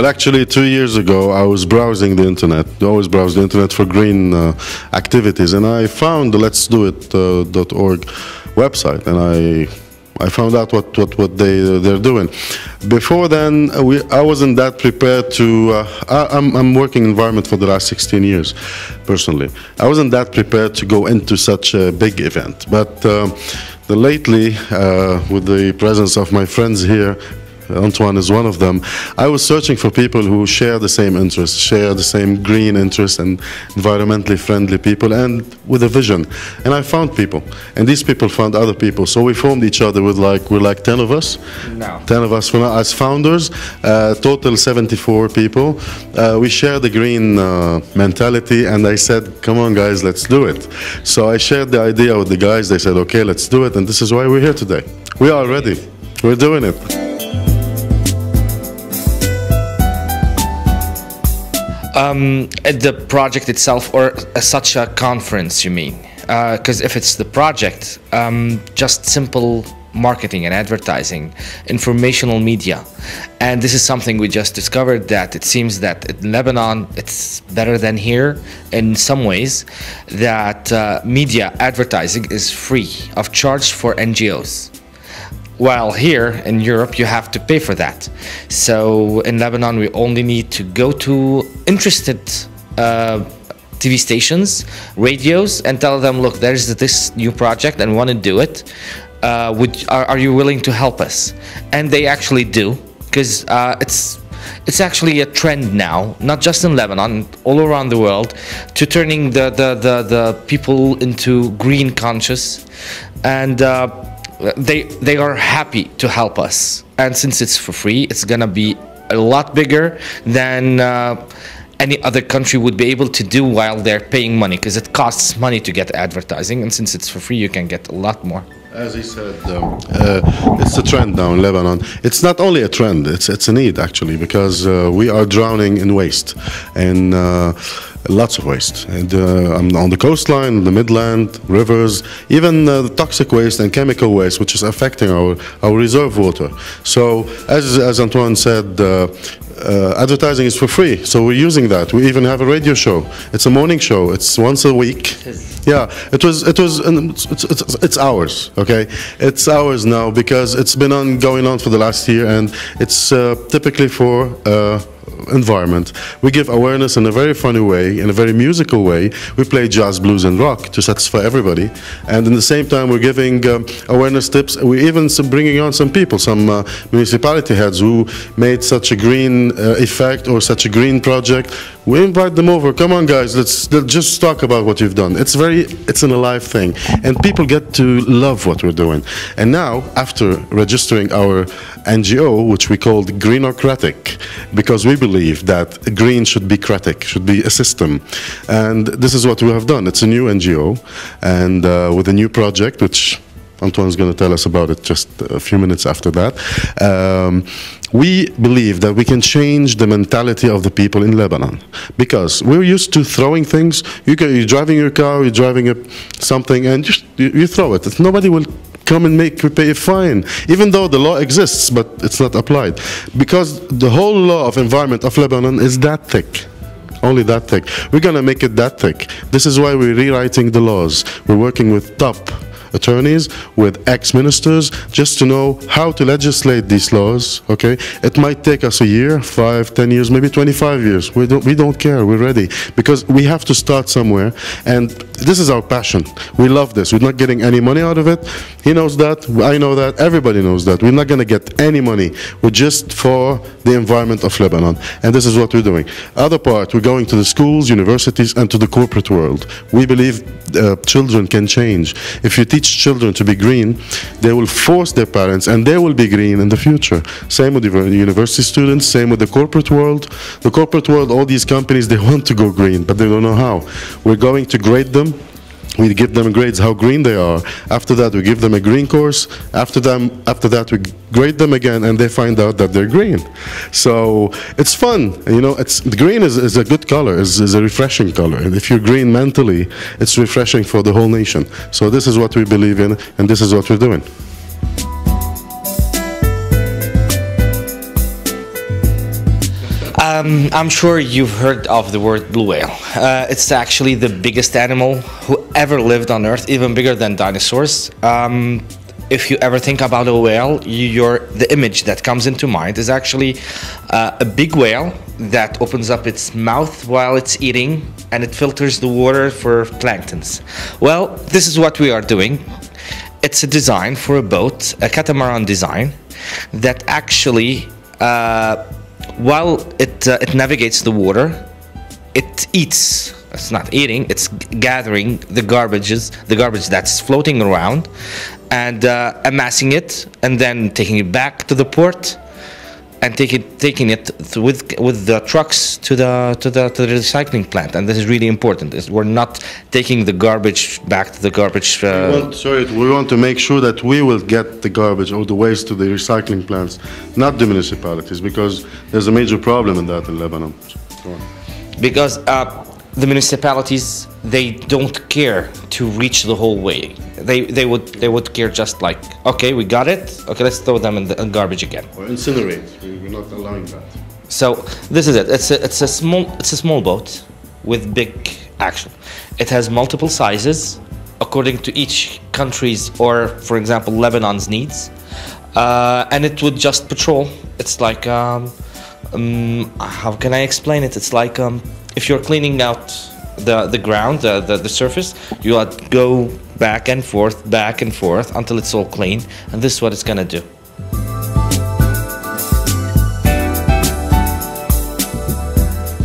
Well, actually, 2 years ago, I was browsing the internet. I always browse the internet for green activities, and I found the letsdoit.org website, and I found out what they're doing. Before then, I wasn't that prepared to. I'm working environment for the last 16 years, personally. I wasn't that prepared to go into such a big event, but lately, with the presence of my friends here, Antoine is one of them, I was searching for people who share the same interests, share the same green interests and environmentally friendly people, and with a vision. And I found people, and these people found other people. So we formed each other with we're like 10 of us. No. 10 of us as founders, total 74 people. We share the green mentality, and I said, come on guys, let's do it. So I shared the idea with the guys. They said, okay, let's do it, and this is why we're here today. We are ready. We're doing it. The project itself, or such a conference, you mean? Because if it's the project, just simple marketing and advertising, informational media. And this is something we just discovered, that it seems that in Lebanon, it's better than here in some ways, that media advertising is free of charge for NGOs. While here in Europe, you have to pay for that. So in Lebanon, we only need to go to interested TV stations, radios, and tell them, look, there's this new project and want to do it. Are you willing to help us? And they actually do, because it's actually a trend now, not just in Lebanon, all around the world, to turning the people into green conscious, and they are happy to help us. And since it's for free, it's gonna be a lot bigger than any other country would be able to do while they're paying money, because it costs money to get advertising, and since it's for free, you can get a lot more. As he said, it's a trend now in Lebanon. It's not only a trend, it's a need actually, because we are drowning in waste, and lots of waste. And on the coastline, the midland, rivers, even the toxic waste and chemical waste, which is affecting our reserve water. So as Antoine said, advertising is for free, so we're using that. We even have a radio show. It's a morning show. It's once a week. Yeah, it's ours. Okay, it's ours now because it's been going on for the last year, and it's typically for environment. We give awareness in a very funny way, in a very musical way. We play jazz, blues, and rock to satisfy everybody, and in the same time we're giving awareness tips. We're even bringing on some people, some municipality heads who made such a green effect or such a green project. We invite them over. Come on, guys, let's just talk about what you've done. It's an alive thing, and people get to love what we're doing. And now, after registering our NGO, which we called Greenocratic, because we believe that green should be cratic, should be a system, and this is what we have done. It's a new NGO, and with a new project, which Antoine's going to tell us about it just a few minutes after that. We believe that we can change the mentality of the people in Lebanon, because we're used to throwing things. You're driving your car, you're driving something, and you throw it. Nobody will come and pay a fine, even though the law exists, but it's not applied, because the whole law of environment of Lebanon is that thick. Only that thick. We're going to make it that thick. This is why we're rewriting the laws. We're working with top attorneys, with ex-ministers, just to know how to legislate these laws. Okay, it might take us a year, 5, 10 years, maybe 25 years. We don't care. We're ready, because we have to start somewhere, and this is our passion. We love this. We're not getting any money out of it. He knows that. I know that. Everybody knows that. We're not going to get any money. We're just for the environment of Lebanon, and this is what we're doing. Other part, we're going to the schools, universities, and to the corporate world. We believe children can change. If you teach children to be green, they will force their parents, and they will be green in the future. Same with the university students, same with the corporate world. The corporate world, all these companies, they want to go green, but they don't know how. We're going to grade them. We give them grades how green they are. After that, we give them a green course. After that, we grade them again, and they find out that they're green. So it's fun. You know, green is a good color, is a refreshing color. And if you're green mentally, it's refreshing for the whole nation. So this is what we believe in, and this is what we're doing. I'm sure you've heard of the word blue whale. It's actually the biggest animal who ever lived on Earth, even bigger than dinosaurs. If you ever think about a whale, the image that comes into mind is actually a big whale that opens up its mouth while it's eating, and it filters the water for planktons. Well, this is what we are doing. It's a design for a boat, a catamaran design, that actually, while it navigates the water, it eats. It's not eating, it's gathering the garbage that's floating around, and amassing it, and then taking it back to the port, and taking it with the trucks to the recycling plant. And this is really important. We're not taking the garbage back to the garbage. We want to make sure that we will get the garbage or the waste to the recycling plants, not the municipalities, because there's a major problem in that in Lebanon. Go on. Because the municipalities, they don't care to reach the whole way. They would care just like, okay, we got it. Okay, let's throw them in the garbage again. Or incinerate. We're not allowing that. So this is it. It's a small boat with big action. It has multiple sizes according to each country's, or for example Lebanon's needs, and it would just patrol. It's like how can I explain it? It's like if you're cleaning out the ground, the surface, you would go back and forth until it's all clean, and this is what it's gonna do.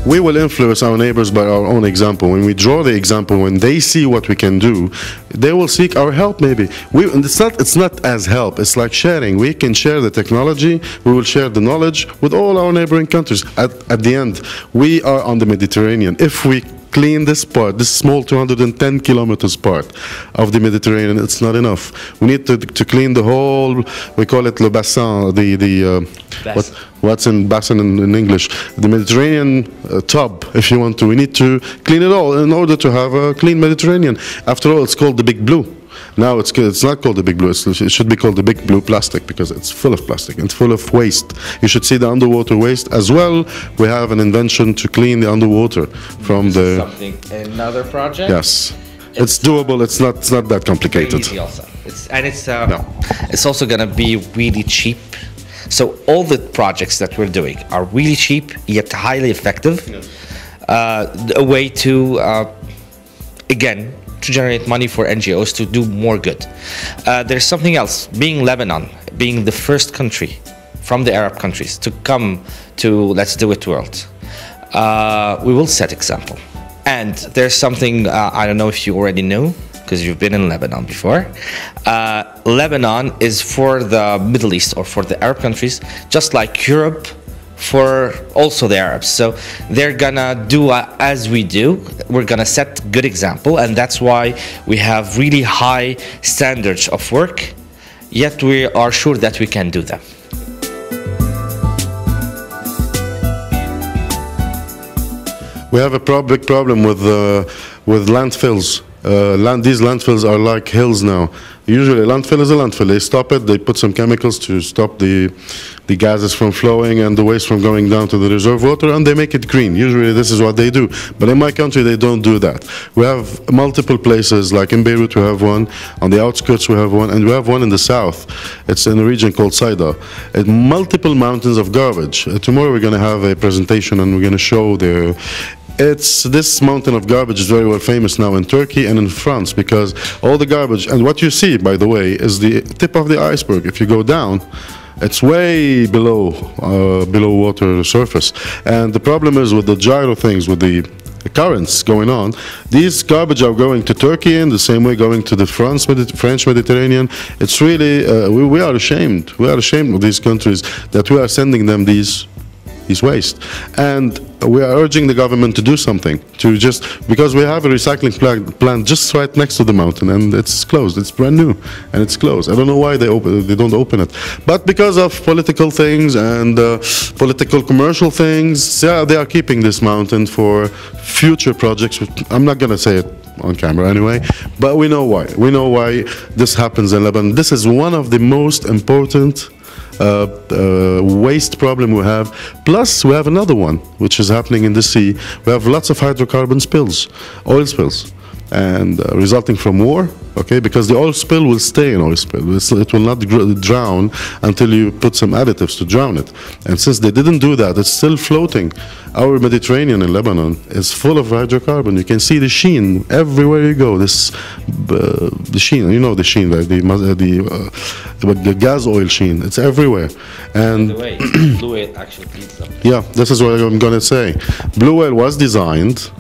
We will influence our neighbors by our own example. When we draw the example, when they see what we can do, they will seek our help maybe. It's not as help, it's like sharing. We can share the technology, we will share the knowledge with all our neighboring countries. At the end, we are on the Mediterranean. If we clean this part, this small 210 kilometers part of the Mediterranean, it's not enough. We need to clean the whole, we call it le bassin, what's in bassin in English? The Mediterranean tub, if you want to. We need to clean it all in order to have a clean Mediterranean. After all, it's called the Big Blue. Now it's not called the Big Blue, it should be called the Big Blue Plastic, because it's full of plastic and full of waste. You should see the underwater waste as well. We have an invention to clean the underwater from another project? Yes. It's doable, it's not that complicated. Easy also. It's also gonna be really cheap. So all the projects that we're doing are really cheap, yet highly effective. Yes. A way to, again, to generate money for NGOs to do more good. There's something else. Being Lebanon, being the first country from the Arab countries to come to Let's Do It World, we will set example. And there's something, I don't know if you already knew, because you've been in Lebanon before. Lebanon is for the Middle East, or for the Arab countries, just like Europe for also the Arabs. So they're gonna do as we do. We're gonna set good example, and that's why we have really high standards of work, yet we are sure that we can do them. We have a big problem with landfills. These landfills are like hills now. Usually a landfill is a landfill. They stop it, they put some chemicals to stop the gases from flowing and the waste from going down to the reserve water, and they make it green. Usually this is what they do. But in my country they don't do that. We have multiple places, like in Beirut we have one, on the outskirts we have one, and we have one in the south. It's in a region called Saida. Multiple mountains of garbage. Tomorrow we're going to have a presentation and we're going to show this mountain of garbage is very well famous now in Turkey and in France, because all the garbage, and what you see, by the way, is the tip of the iceberg. If you go down, it's way below water surface. And the problem is with the gyro things, with the currents going on, these garbage are going to Turkey in the same way going to the French Mediterranean. It's really, we are ashamed. We are ashamed of these countries that we are sending them these waste, and we are urging the government to do something, because we have a recycling plant just right next to the mountain, and it's closed. It's brand new and it's closed. I don't know why they don't open it, but because of political things and political commercial things, yeah, they are keeping this mountain for future projects. I'm not gonna say it on camera anyway, but we know why. We know why this happens in Lebanon. This is one of the most important waste problem we have. Plus, we have another one, which is happening in the sea. We have lots of hydrocarbon spills, oil spills, and resulting from war, okay, because the oil spill will stay an oil spill. It will not drown until you put some additives to drown it. And since they didn't do that, it's still floating. Our Mediterranean in Lebanon is full of hydrocarbon. You can see the sheen everywhere you go. This the sheen, you know the sheen, right? The gas oil sheen. It's everywhere. And by the way, blue oil actually feeds them. yeah, this is what I'm going to say. Blue oil was designed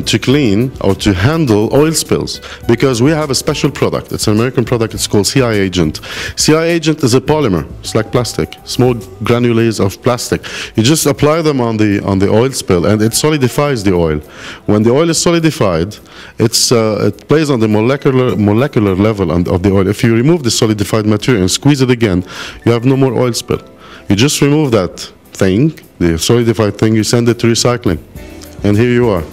to clean or to handle oil spills, because we have a special product. It's an American product. It's called CI agent. CI agent is a polymer. It's like plastic, small granules of plastic. You just apply them on the oil spill, and it solidifies the oil. When the oil is solidified, it plays on the molecular level of the oil. If you remove the solidified material and squeeze it again, you have no more oil spill. You just remove that thing, the solidified thing. You send it to recycling. And here you are.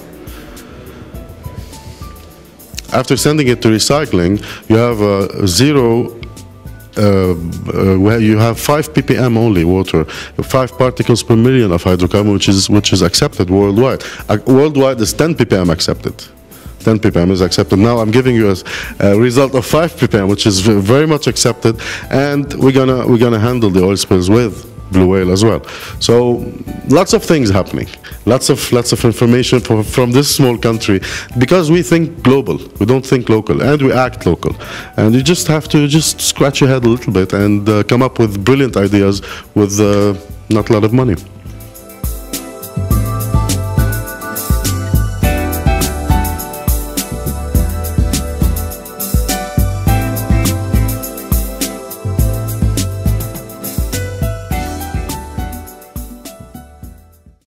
After sending it to recycling, you have where you have 5 ppm only water, 5 particles per million of hydrocarbon, which is accepted worldwide. Worldwide is 10 ppm accepted. 10 ppm is accepted. Now I'm giving you a result of 5 ppm, which is very much accepted, and we're gonna handle the oil spills with blue whale as well. So lots of things happening, lots of information from this small country, because we think global, we don't think local, and we act local. And you just have to just scratch your head a little bit and come up with brilliant ideas with not a lot of money.